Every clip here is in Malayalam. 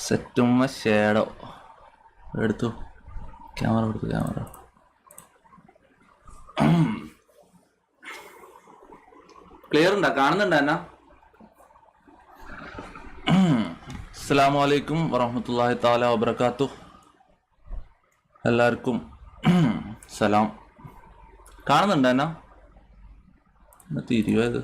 സെറ്റുമ്മ ഷേഡോ എടുത്തു. ക്യാമറ എടുത്തു. ക്യാമറ ക്ലിയർ ഉണ്ടാ? കാണുന്നുണ്ടോ എന്നാ? അസ്സലാമു അലൈക്കും വറഹ്മത്തുള്ളാഹി തആല വബറകാതുഹു. എല്ലാവർക്കും സലാം. കാണുന്നുണ്ടോ എന്നാ? തിരിയത്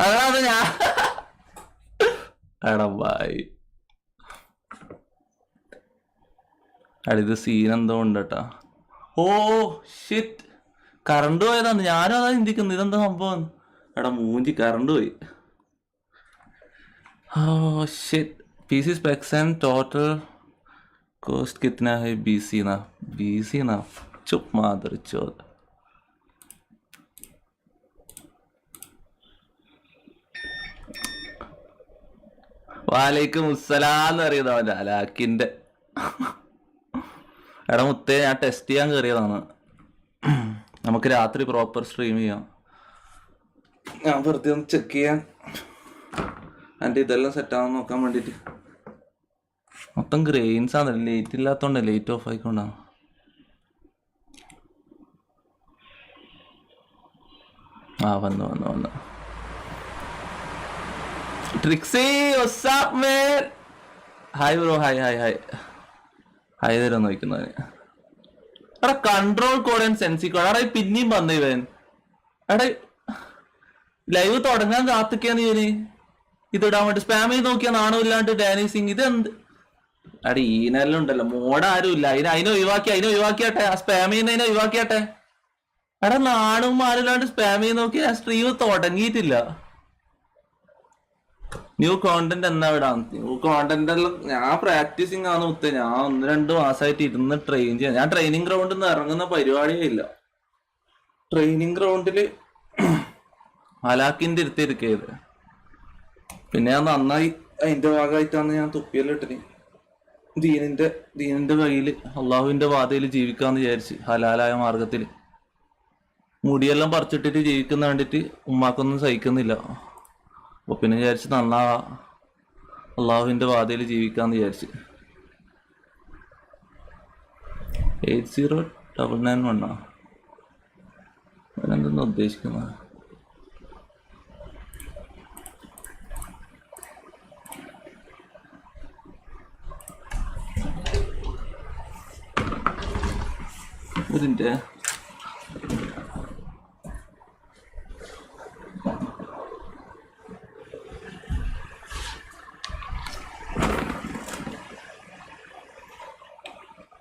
അതാണ് ഞാൻ. എടാ ബായ്, ഇത് സീൻ എന്തോ ഉണ്ട് കേട്ടാ. ഓ ഷിറ്റ്, കറണ്ട് പോയതാണ്. ഞാനും അതാ ചിന്തിക്കുന്നത്, ഇതെന്താ സംഭവം. എടാ മൂഞ്ചി, കറണ്ട് പോയി. Oh shit. PC specs and total cost कितना है? BC ना चुप मादर चोद. വാലൈക്കും അസ്സലാം എന്ന് അറിയുന്നവല്ല ലാക്കിന്റെ. എടാ മുത്തേ, ഞാൻ ടെസ്റ്റ് ചെയ്യാൻ കയറിയതാണ്. നമുക്ക് രാത്രി പ്രോപ്പർ സ്ട്രീം ചെയ്യാം. ഞാൻ വെറുതെ ഒന്ന് ചെക്ക് ചെയ്യാൻ, എൻ്റെ ഇതെല്ലാം സെറ്റാണെന്ന് നോക്കാൻ വേണ്ടിയിട്ട്. മൊത്തം ഗ്രെയിൻസ് ആണ്. ലേറ്റ് ഇല്ലാത്തോണ്ട് ലേറ്റ് ഓഫ് ആയിക്കൊണ്ടാണ്. വന്നു Trixie, WhatsApp man. Hi bro, hi തരാൻ നോക്കുന്നവന്. എടാ control code and sensei code. എടാ പിന്നെയും വന്ന ഇവൻ. എടാ ലൈവ് തുടങ്ങാൻ കാത്തിക്കാന്ന് ഇവന് ഇതിടാൻ വേണ്ടി. സ്പാം ചെയ്ത് നോക്കിയാൽ നാണമില്ലാണ്ട് ഡാനി സിംഗ്. ഇതെന്ത് എടാ, ഈനെല്ലാം ഉണ്ടല്ലോ, മോഡ് ആരും ഇല്ല. അതിനെ ഒഴിവാക്കിയാട്ടെ. ആ സ്പാം ചെയ്യുന്നതിനെ ഒഴിവാക്കിയാട്ടെ. എടാ നാണും ആരില്ലാണ്ട് സ്പാം ചെയ്ത് നോക്കി. ആ സ്ട്രീം തുടങ്ങിയിട്ടില്ല. ന്യൂ കോണ്ടന്റ് എന്നാ വിടാം? ന്യൂ കോണ്ടന്റ് എല്ലാം ഞാൻ പ്രാക്ടീസിങ് ആണ് മുത്തേ. ഞാൻ 1-2 മാസമായിട്ട് ഇരുന്ന് ട്രെയിൻ ചെയ്യാൻ. ഞാൻ ട്രെയിനിങ് ഗ്രൗണ്ടിൽ നിന്ന് ഇറങ്ങുന്ന പരിപാടിയേ ഇല്ല. ട്രെയിനിങ് ഗ്രൗണ്ടില് ഹലാക്കിന്റെ ഇരുത്തിയിരിക്കയത്. പിന്നെ ഞാൻ നന്നായി അതിന്റെ ഭാഗമായിട്ടാണ് ഞാൻ തുപ്പിയെല്ലാം ഇട്ടിന്. ദീനിന്റെ കയ്യില്, അള്ളാഹുവിന്റെ പാതയിൽ ജീവിക്കാന്ന് വിചാരിച്ച്, ഹലാലായ മാർഗത്തില്. മുടിയെല്ലാം പറിച്ചിട്ടിട്ട് ജീവിക്കുന്ന വേണ്ടിട്ട് ഉമ്മാക്കൊന്നും സഹിക്കുന്നില്ല. അപ്പൊ പിന്നെ വിചാരിച്ച് നന്നാവാ, അള്ളാഹുവിന്റെ പാതയിൽ ജീവിക്കാന്ന് വിചാരിച്ച്. 80991 അവനെന്തെന്ന് ഉദ്ദേശിക്കുന്നത്? ഇതിന്റെ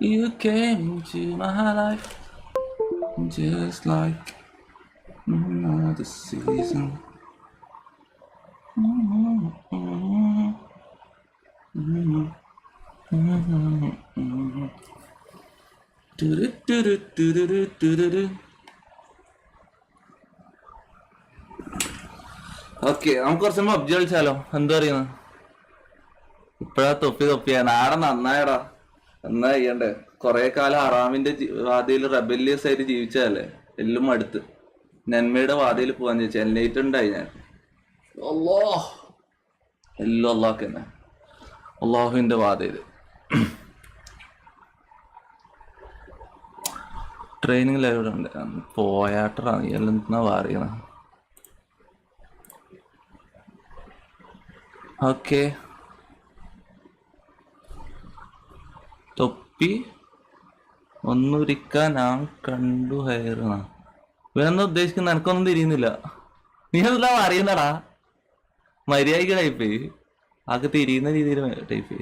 You came into my life just like another season. Okay, നമുക്ക് കുറച്ച് പബ്ജി കളിച്ചാലോ? എന്താ പറയുന്നത്? ഇപ്പഴാ തൊപ്പിയാ. നാളെ നന്നായടാ. എന്നാ ചെയ്യണ്ടേ? കൊറേ കാലം അറാമിന്റെ വാതിയിൽ റെബല്യസ് ആയിട്ട് ജീവിച്ചതല്ലേ. എല്ലാം അടുത്ത് നന്മയുടെ വാതിയിൽ പോവാൻ ചോദിച്ചാൽ എൻലൈറ്റ് ഉണ്ടായി ഞാൻ. എല്ലാം അള്ളാഹ് തന്നെ, അള്ളാഹുവിന്റെ വാതില്. ട്രെയിനിങ് ലൈവ് ഉണ്ട്. പോയാട്ടാണ് എല്ലാം എന്നാ പറയുന്നത്. ഓക്കെ, തൊപ്പി ഒന്നൊരിക്കാൻ ഞാൻ കണ്ടു ഹയറുന്ന. ഇവനെന്താ ഉദ്ദേശിക്കുന്ന? എനക്കൊന്നും തിരിയുന്നില്ല. നീ അതെല്ലാം അറിയുന്നടാ. മര്യാദക്ക് ടൈപ്പ് ആകെ തിരിയുന്ന രീതിയിൽ ടൈപ്പ്